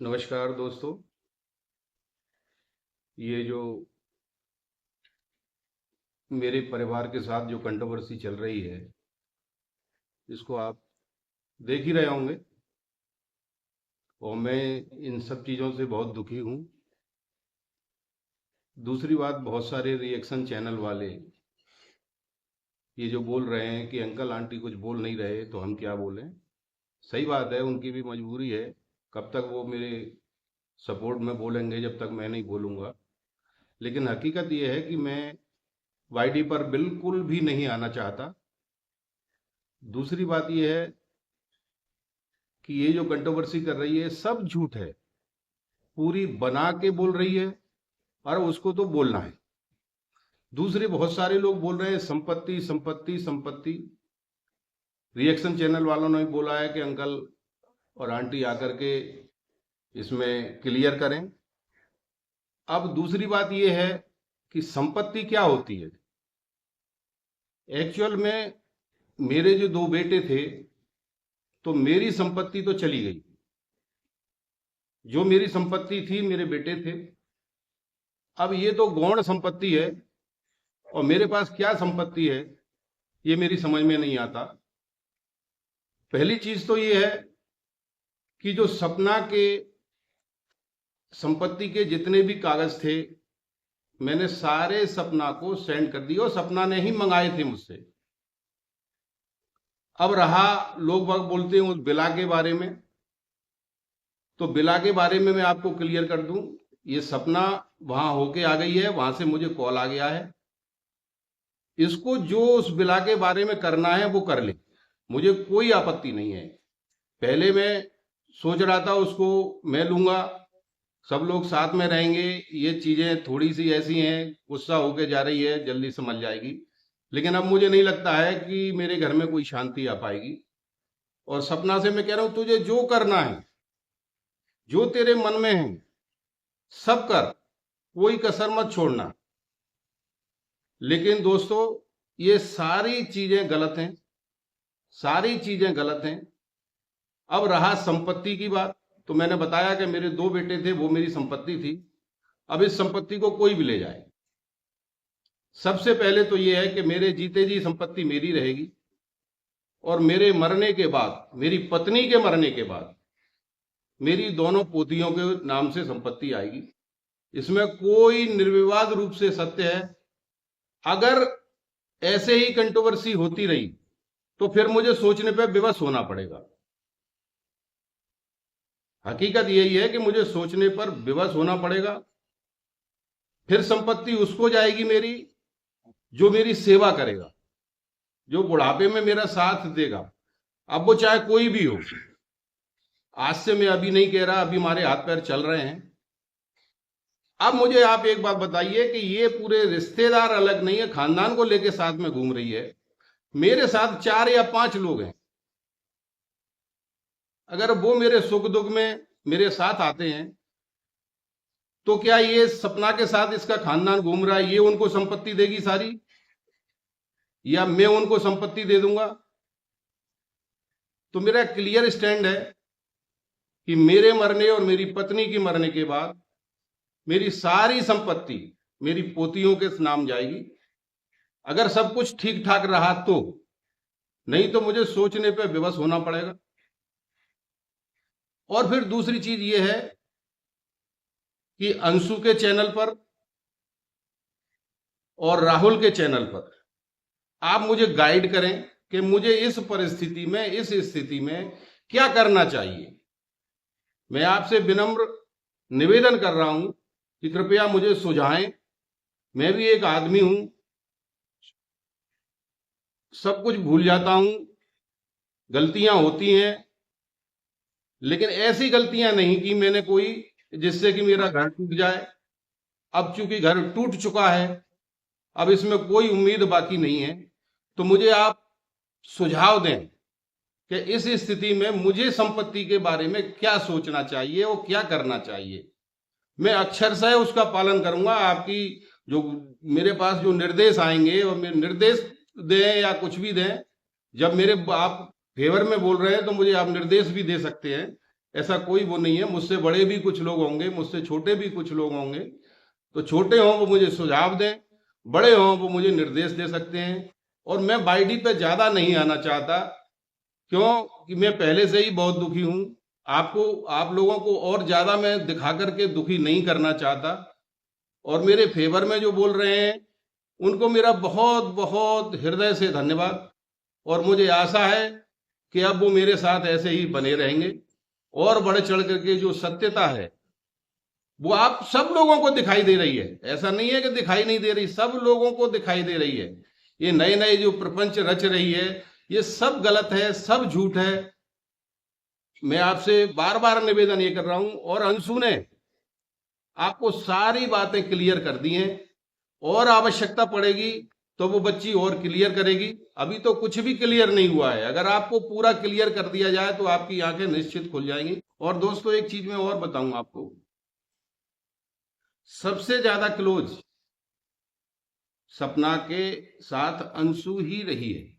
नमस्कार दोस्तों। ये जो मेरे परिवार के साथ जो कंट्रोवर्सी चल रही है, इसको आप देख ही रहे होंगे और मैं इन सब चीज़ों से बहुत दुखी हूँ। दूसरी बात, बहुत सारे रिएक्शन चैनल वाले ये जो बोल रहे हैं कि अंकल आंटी कुछ बोल नहीं रहे तो हम क्या बोलें। सही बात है, उनकी भी मजबूरी है। कब तक वो मेरे सपोर्ट में बोलेंगे जब तक मैं नहीं बोलूँगा। लेकिन हकीकत ये है कि मैं वाईडी पर बिल्कुल भी नहीं आना चाहता। दूसरी बात ये है कि ये जो कंट्रोवर्सी कर रही है सब झूठ है, पूरी बना के बोल रही है और उसको तो बोलना है। दूसरे बहुत सारे लोग बोल रहे हैं संपत्ति संपत्ति संपत्ति। रिएक्शन चैनल वालों ने भी बोला है कि अंकल और आंटी आकर के इसमें क्लियर करें। अब दूसरी बात यह है कि संपत्ति क्या होती है। एक्चुअल में मेरे जो दो बेटे थे, तो मेरी संपत्ति तो चली गई। जो मेरी संपत्ति थी मेरे बेटे थे। अब ये तो गौण संपत्ति है और मेरे पास क्या संपत्ति है ये मेरी समझ में नहीं आता। पहली चीज तो ये है कि जो सपना के संपत्ति के जितने भी कागज थे, मैंने सारे सपना को सेंड कर दिए और सपना ने ही मंगाए थे मुझसे। अब रहा, लोग बाग बोलते हैं उस बिला के बारे में, तो बिला के बारे में मैं आपको क्लियर कर दूं। ये सपना वहां होके आ गई है, वहां से मुझे कॉल आ गया है। इसको जो उस बिला के बारे में करना है वो कर ले, मुझे कोई आपत्ति नहीं है। पहले मैं सोच रहा था उसको मैं लूंगा, सब लोग साथ में रहेंगे। ये चीजें थोड़ी सी ऐसी हैं, गुस्सा होके जा रही है, जल्दी समझ जाएगी। लेकिन अब मुझे नहीं लगता है कि मेरे घर में कोई शांति आ पाएगी। और सपना से मैं कह रहा हूं, तुझे जो करना है, जो तेरे मन में है, सब कर, कोई कसर मत छोड़ना। लेकिन दोस्तों, ये सारी चीजें गलत हैं, सारी चीजें गलत हैं। अब रहा संपत्ति की बात, तो मैंने बताया कि मेरे दो बेटे थे, वो मेरी संपत्ति थी। अब इस संपत्ति को कोई भी ले जाए, सबसे पहले तो ये है कि मेरे जीते जी संपत्ति मेरी रहेगी और मेरे मरने के बाद, मेरी पत्नी के मरने के बाद, मेरी दोनों पोतियों के नाम से संपत्ति आएगी। इसमें कोई निर्विवाद रूप से सत्य है। अगर ऐसे ही कंट्रोवर्सी होती रही तो फिर मुझे सोचने पर विवश होना पड़ेगा। हकीकत यही है कि मुझे सोचने पर विवश होना पड़ेगा। फिर संपत्ति उसको जाएगी मेरी जो मेरी सेवा करेगा, जो बुढ़ापे में मेरा साथ देगा। अब वो चाहे कोई भी हो। आज से मैं अभी नहीं कह रहा, अभी हमारे हाथ पैर चल रहे हैं। अब मुझे आप एक बात बताइए कि ये पूरे रिश्तेदार अलग नहीं है, खानदान को लेके साथ में घूम रही है। मेरे साथ 4 या 5 लोग हैं। अगर वो मेरे सुख दुख में मेरे साथ आते हैं तो क्या ये सपना के साथ इसका खानदान घूम रहा है, ये उनको संपत्ति देगी सारी, या मैं उनको संपत्ति दे दूंगा? तो मेरा क्लियर स्टैंड है कि मेरे मरने और मेरी पत्नी की मरने के बाद मेरी सारी संपत्ति मेरी पोतियों के नाम जाएगी। अगर सब कुछ ठीक ठाक रहा तो, नहीं तो मुझे सोचने पे विवश होना पड़ेगा। और फिर दूसरी चीज ये है कि अंशु के चैनल पर और राहुल के चैनल पर आप मुझे गाइड करें कि मुझे इस परिस्थिति में, इस स्थिति में क्या करना चाहिए। मैं आपसे विनम्र निवेदन कर रहा हूं कि कृपया मुझे सुझाएं। मैं भी एक आदमी हूं, सब कुछ भूल जाता हूं, गलतियां होती हैं। लेकिन ऐसी गलतियां नहीं कि मैंने कोई जिससे कि मेरा घर टूट जाए। अब चूंकि घर टूट चुका है, अब इसमें कोई उम्मीद बाकी नहीं है। तो मुझे आप सुझाव दें कि इस स्थिति में मुझे संपत्ति के बारे में क्या सोचना चाहिए और क्या करना चाहिए। मैं अक्षरशः उसका पालन करूंगा। आपकी जो मेरे पास जो निर्देश आएंगे, और मेरे निर्देश दें या कुछ भी दें, जब मेरे आप फेवर में बोल रहे हैं तो मुझे आप निर्देश भी दे सकते हैं ऐसा कोई वो नहीं है। मुझसे बड़े भी कुछ लोग होंगे, मुझसे छोटे भी कुछ लोग होंगे। तो छोटे हों वो मुझे सुझाव दें, बड़े हों वो मुझे निर्देश दे सकते हैं। और मैं बाईडी पे ज्यादा नहीं आना चाहता, क्यों कि मैं पहले से ही बहुत दुखी हूं। आप लोगों को और ज्यादा मैं दिखा करके दुखी नहीं करना चाहता। और मेरे फेवर में जो बोल रहे हैं उनको मेरा बहुत बहुत हृदय से धन्यवाद। और मुझे आशा है कि अब वो मेरे साथ ऐसे ही बने रहेंगे। और बढ़ चढ़ करके जो सत्यता है वो आप सब लोगों को दिखाई दे रही है। ऐसा नहीं है कि दिखाई नहीं दे रही, सब लोगों को दिखाई दे रही है। ये नए नए जो प्रपंच रच रही है ये सब गलत है, सब झूठ है। मैं आपसे बार बार निवेदन ये कर रहा हूं। और अंशु ने आपको सारी बातें क्लियर कर दी हैं, और आवश्यकता पड़ेगी तो वो बच्ची और क्लियर करेगी। अभी तो कुछ भी क्लियर नहीं हुआ है। अगर आपको पूरा क्लियर कर दिया जाए तो आपकी आंखें निश्चित खुल जाएंगी। और दोस्तों एक चीज मैं और बताऊं आपको, सबसे ज्यादा क्लोज सपना के साथ अंशु ही रही है।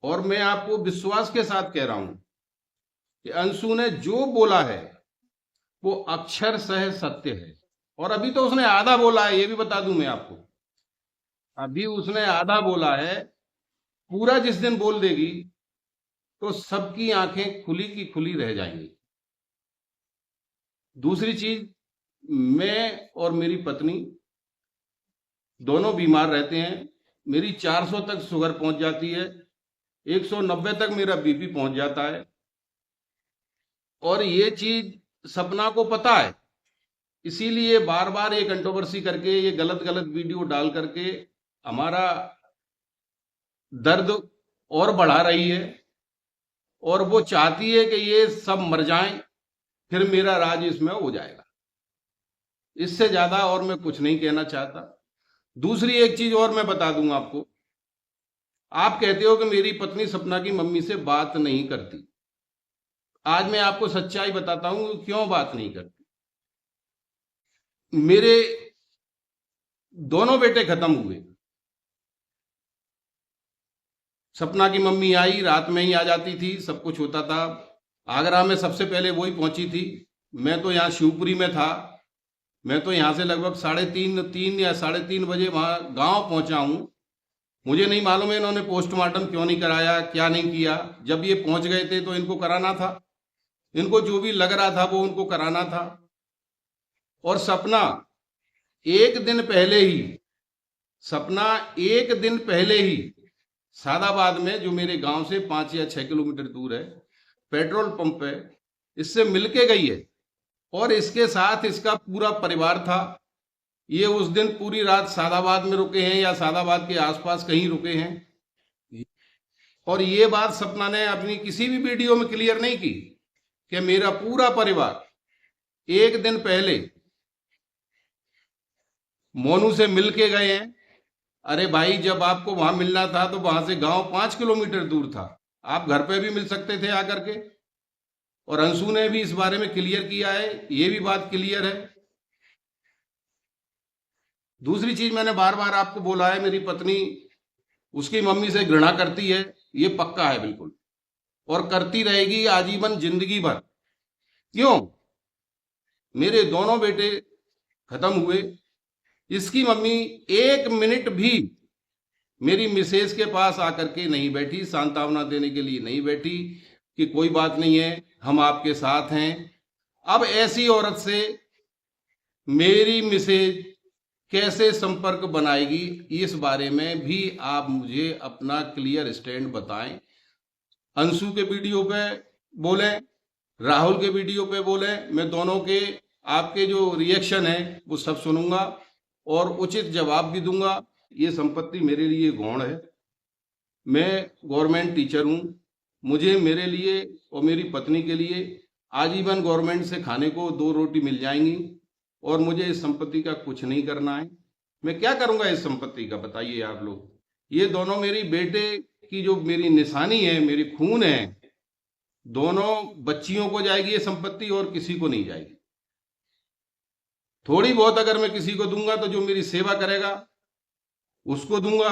और मैं आपको विश्वास के साथ कह रहा हूं कि अंशु ने जो बोला है वो अक्षरशः सत्य है। और अभी तो उसने आधा बोला है, ये भी बता दूं मैं आपको। अभी उसने आधा बोला है, पूरा जिस दिन बोल देगी तो सबकी आंखें खुली की खुली रह जाएंगी। दूसरी चीज, मैं और मेरी पत्नी दोनों बीमार रहते हैं। मेरी 400 तक शुगर पहुंच जाती है, 190 तक मेरा बीपी पहुंच जाता है। और ये चीज सपना को पता है, इसीलिए बार बार ये कंट्रोवर्सी करके, ये गलत गलत वीडियो डाल करके हमारा दर्द और बढ़ा रही है। और वो चाहती है कि ये सब मर जाएं, फिर मेरा राज इसमें हो जाएगा। इससे ज्यादा और मैं कुछ नहीं कहना चाहता। दूसरी एक चीज और मैं बता दूंगा आपको। आप कहते हो कि मेरी पत्नी सपना की मम्मी से बात नहीं करती। आज मैं आपको सच्चाई बताता हूं क्यों बात नहीं करती। मेरे दोनों बेटे खत्म हुए। सपना की मम्मी आई, रात में ही आ जाती थी, सब कुछ होता था। आगरा में सबसे पहले वही पहुंची थी। मैं तो यहाँ शिवपुरी में था। मैं तो यहाँ से लगभग 3:30 या 3:30 बजे वहां गांव पहुंचा हूं। मुझे नहीं मालूम है इन्होंने पोस्टमार्टम क्यों नहीं कराया, क्या नहीं किया। जब ये पहुंच गए थे तो इनको कराना था, इनको जो भी लग रहा था वो उनको कराना था। और सपना एक दिन पहले ही सादाबाद में, जो मेरे गांव से 5 या 6 किलोमीटर दूर है, पेट्रोल पंप है, इससे मिलके गई है। और इसके साथ इसका पूरा परिवार था। ये उस दिन पूरी रात सादाबाद में रुके हैं या सादाबाद के आसपास कहीं रुके हैं। और ये बात सपना ने अपनी किसी भी वीडियो में क्लियर नहीं की कि मेरा पूरा परिवार एक दिन पहले मोनू से मिलके गए हैं। अरे भाई, जब आपको वहां मिलना था तो वहां से गांव 5 किलोमीटर दूर था, आप घर पे भी मिल सकते थे आकर के। और अंशु ने भी इस बारे में क्लियर किया है, ये भी बात क्लियर है। दूसरी चीज, मैंने बार बार आपको बोला है, मेरी पत्नी उसकी मम्मी से घृणा करती है, ये पक्का है बिल्कुल, और करती रहेगी आजीवन, जिंदगी भर। क्यों? मेरे दोनों बेटे खत्म हुए, इसकी मम्मी एक मिनट भी मेरी मिसेज के पास आकर के नहीं बैठी, सांत्वना देने के लिए नहीं बैठी कि कोई बात नहीं है, हम आपके साथ हैं। अब ऐसी औरत से मेरी मिसेज कैसे संपर्क बनाएगी, इस बारे में भी आप मुझे अपना क्लियर स्टैंड बताएं। अंशु के वीडियो पे बोलें, राहुल के वीडियो पे बोलें, मैं दोनों के आपके जो रिएक्शन है वो सब सुनूंगा और उचित जवाब भी दूंगा। ये संपत्ति मेरे लिए गौण है। मैं गवर्नमेंट टीचर हूं, मुझे मेरे लिए और मेरी पत्नी के लिए आजीवन गवर्नमेंट से खाने को 2 रोटी मिल जाएंगी। और मुझे इस संपत्ति का कुछ नहीं करना है। मैं क्या करूंगा इस संपत्ति का, बताइए आप लोग। ये दोनों मेरी बेटे की जो मेरी निशानी है, मेरी खून है, दोनों बच्चियों को जाएगी ये संपत्ति और किसी को नहीं जाएगी। थोड़ी बहुत अगर मैं किसी को दूंगा तो जो मेरी सेवा करेगा उसको दूंगा,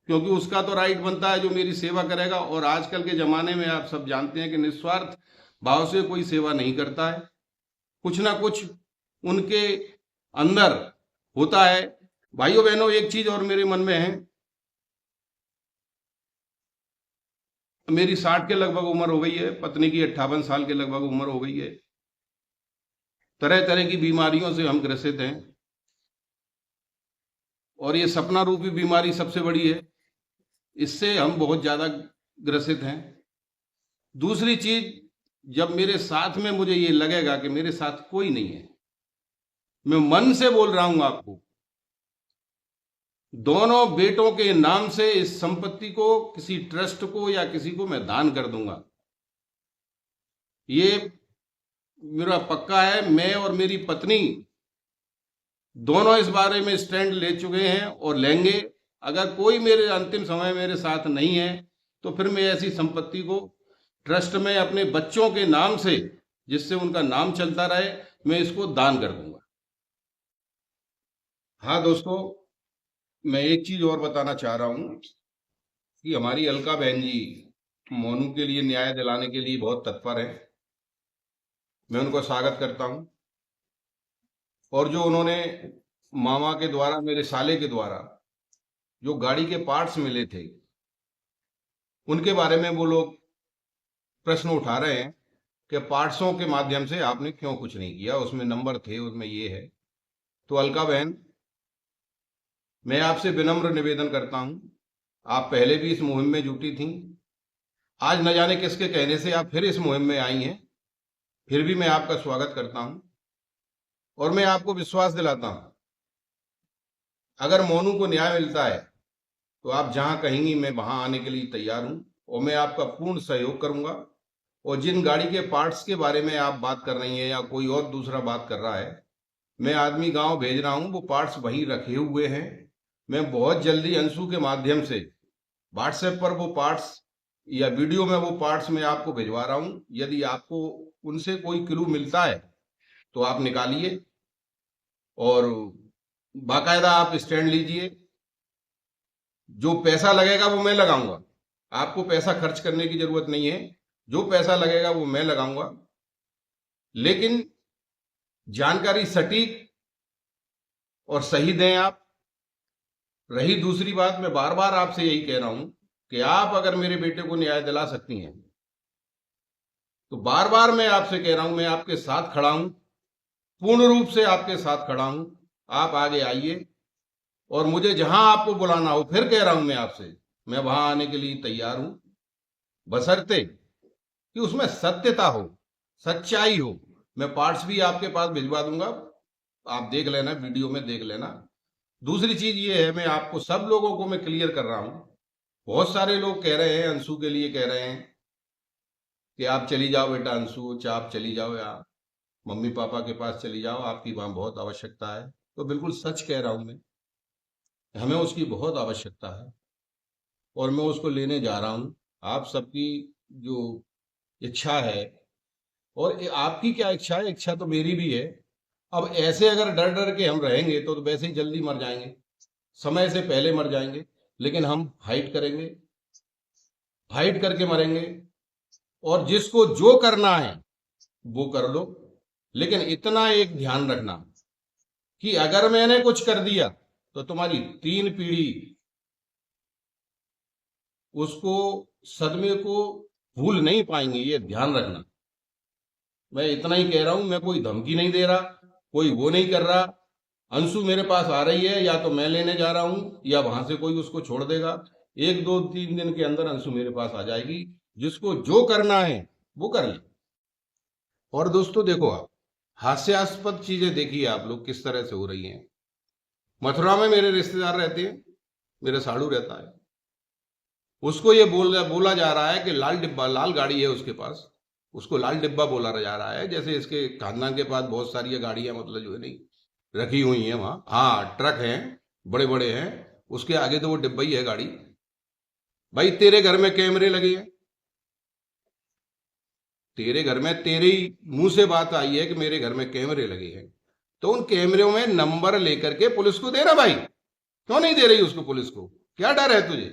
क्योंकि उसका तो राइट बनता है जो मेरी सेवा करेगा। और आजकल के जमाने में आप सब जानते हैं कि निस्वार्थ भाव से कोई सेवा नहीं करता है। कुछ ना कुछ उनके अंदर होता है। भाइयों बहनों, एक चीज और मेरे मन में है, मेरी 60 के लगभग उम्र हो गई है, पत्नी की 58 साल के लगभग उम्र हो गई है। तरह तरह की बीमारियों से हम ग्रसित हैं और ये सपना रूपी बीमारी सबसे बड़ी है, इससे हम बहुत ज्यादा ग्रसित हैं। दूसरी चीज, जब मेरे साथ में मुझे ये लगेगा कि मेरे साथ कोई नहीं है, मैं मन से बोल रहा हूं आपको, दोनों बेटों के नाम से इस संपत्ति को किसी ट्रस्ट को या किसी को मैं दान कर दूंगा। ये मेरा पक्का है। मैं और मेरी पत्नी दोनों इस बारे में स्टैंड ले चुके हैं और लेंगे। अगर कोई मेरे अंतिम समय मेरे साथ नहीं है तो फिर मैं ऐसी संपत्ति को ट्रस्ट में अपने बच्चों के नाम से, जिससे उनका नाम चलता रहे, मैं इसको दान कर दूंगा। हाँ दोस्तों, मैं एक चीज और बताना चाह रहा हूं कि हमारी अलका बहन जी मोनू के लिए न्याय दिलाने के लिए बहुत तत्पर है। मैं उनको स्वागत करता हूं। और जो उन्होंने मामा के द्वारा, मेरे साले के द्वारा जो गाड़ी के पार्ट्स मिले थे, उनके बारे में वो लोग प्रश्न उठा रहे हैं कि पार्ट्सों के माध्यम से आपने क्यों कुछ नहीं किया, उसमें नंबर थे, उसमें ये है। तो अलका बहन, मैं आपसे विनम्र निवेदन करता हूं, आप पहले भी इस मुहिम में जुटी थी, आज न जाने किसके कहने से आप फिर इस मुहिम में आई हैं, फिर भी मैं आपका स्वागत करता हूं और मैं आपको विश्वास दिलाता हूं, अगर मोनू को न्याय मिलता है तो आप जहां कहेंगी मैं वहां आने के लिए तैयार हूं और मैं आपका पूर्ण सहयोग करूंगा। और जिन गाड़ी के पार्ट्स के बारे में आप बात कर रही हैं या कोई और दूसरा बात कर रहा है, मैं आदमी गांव भेज रहा हूं, वो पार्ट्स वहीं रखे हुए हैं। मैं बहुत जल्दी अंशु के माध्यम से व्हाट्सएप पर वो पार्ट्स या वीडियो में वो पार्ट्स मैं आपको भिजवा रहा हूं। यदि आपको उनसे कोई क्लू मिलता है तो आप निकालिए और बाकायदा आप स्टैंड लीजिए। जो पैसा लगेगा वो मैं लगाऊंगा, आपको पैसा खर्च करने की जरूरत नहीं है। जो पैसा लगेगा वो मैं लगाऊंगा, लेकिन जानकारी सटीक और सही दें आप। रही दूसरी बात, मैं बार बार आपसे यही कह रहा हूं कि आप अगर मेरे बेटे को न्याय दिला सकती हैं तो बार बार मैं आपसे कह रहा हूं, मैं आपके साथ खड़ा हूं, पूर्ण रूप से आपके साथ खड़ा हूं। आप आगे आइए और मुझे जहां आपको बुलाना हो, फिर कह रहा हूं मैं आपसे, मैं वहां आने के लिए तैयार हूं, बशर्ते कि उसमें सत्यता हो, सच्चाई हो। मैं पार्ट्स भी आपके पास भिजवा दूंगा, आप देख लेना, वीडियो में देख लेना। दूसरी चीज ये है, मैं आपको सब लोगों को मैं क्लियर कर रहा हूं। बहुत सारे लोग कह रहे हैं, अंशु के लिए कह रहे हैं कि आप चली जाओ बेटा अंशु, आप चली जाओ या मम्मी पापा के पास चली जाओ, आपकी वहां बहुत आवश्यकता है। तो बिल्कुल सच कह रहा हूं मैं, हमें उसकी बहुत आवश्यकता है और मैं उसको लेने जा रहा हूं। आप सबकी जो इच्छा है, और आपकी क्या इच्छा है, इच्छा तो मेरी भी है। अब ऐसे अगर डर डर के हम रहेंगे तो वैसे ही जल्दी मर जाएंगे, समय से पहले मर जाएंगे। लेकिन हम फाइट करेंगे, फाइट करके मरेंगे। और जिसको जो करना है वो कर लो, लेकिन इतना एक ध्यान रखना कि अगर मैंने कुछ कर दिया तो तुम्हारी 3 पीढ़ी उसको, सदमे को भूल नहीं पाएंगे, ये ध्यान रखना। मैं इतना ही कह रहा हूं, मैं कोई धमकी नहीं दे रहा, कोई वो नहीं कर रहा। अंशु मेरे पास आ रही है, या तो मैं लेने जा रहा हूं या वहां से कोई उसको छोड़ देगा। 1 2 3 दिन के अंदर अंशु मेरे पास आ जाएगी। जिसको जो करना है वो कर ले। और दोस्तों देखो, आप हास्यास्पद चीजें देखिए आप लोग किस तरह से हो रही हैं। मथुरा में मेरे रिश्तेदार रहते हैं, मेरा साड़ू रहता है, उसको ये बोला जा रहा है कि लाल डिब्बा, लाल गाड़ी है उसके पास, उसको लाल डिब्बा बोला जा रहा है। जैसे इसके खानदान के पास बहुत सारी गाड़ियां, मतलब जो है नहीं रखी हुई हैं वहां। हाँ, ट्रक हैं, बड़े बड़े हैं, उसके आगे तो वो डिब्बा ही है गाड़ी। भाई तेरे घर में कैमरे लगे हैं, तेरे घर में, तेरे ही मुंह से बात आई है कि मेरे घर में कैमरे लगे हैं, तो उन कैमरों में नंबर लेकर के पुलिस को देना। भाई क्यों नहीं दे रही उसको पुलिस को? क्या डर है तुझे?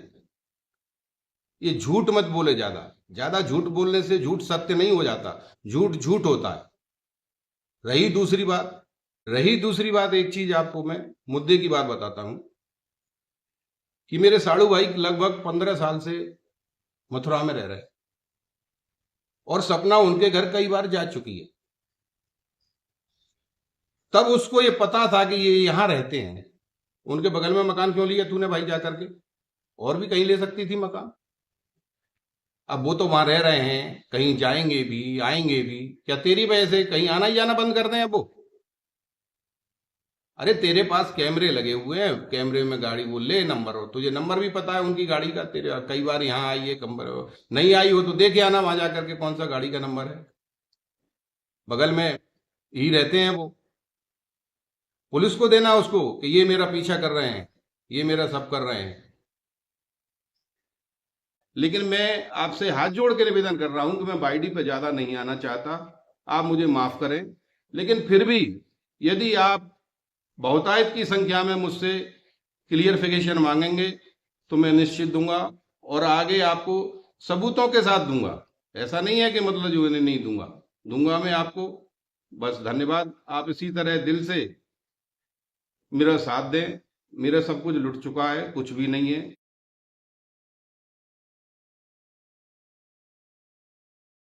ये झूठ मत बोले ज्यादा। ज्यादा झूठ बोलने से झूठ सत्य नहीं हो जाता, झूठ झूठ होता है। रही दूसरी बात, एक चीज आपको मैं मुद्दे की बात बताता हूं कि मेरे साड़ू भाई लगभग 15 साल से मथुरा में रह रहे हैं और सपना उनके घर कई बार जा चुकी है। तब उसको ये पता था कि ये यहां रहते हैं, उनके बगल में मकान क्यों लिया तूने भाई जा करके? और भी कहीं ले सकती थी मकान। अब वो तो वहां रह रहे हैं, कहीं जाएंगे भी आएंगे भी, क्या तेरी वजह से कहीं आना ही जाना बंद कर दें अब वो? अरे तेरे पास कैमरे लगे हुए हैं, कैमरे में गाड़ी वो ले नंबर, हो तुझे नंबर भी पता है उनकी गाड़ी का, तेरे कई बार यहाँ आई है कम्बर, नहीं आई हो तो देखे आना वहां जा करके कौन सा गाड़ी का नंबर है। बगल में ही रहते हैं वो। पुलिस को देना उसको कि ये मेरा पीछा कर रहे हैं, ये मेरा सब कर रहे हैं। लेकिन मैं आपसे हाथ जोड़ के निवेदन कर रहा हूं कि मैं बाईडी पे ज्यादा नहीं आना चाहता, आप मुझे माफ करें। लेकिन फिर भी यदि आप बहुतायत की संख्या में मुझसे क्लियरिफिकेशन मांगेंगे तो मैं निश्चित दूंगा, और आगे आपको सबूतों के साथ दूंगा। ऐसा नहीं है कि मतलब जो नहीं दूंगा, दूंगा मैं आपको। बस धन्यवाद, आप इसी तरह दिल से मेरा साथ दें। मेरा सब कुछ लुट चुका है, कुछ भी नहीं है।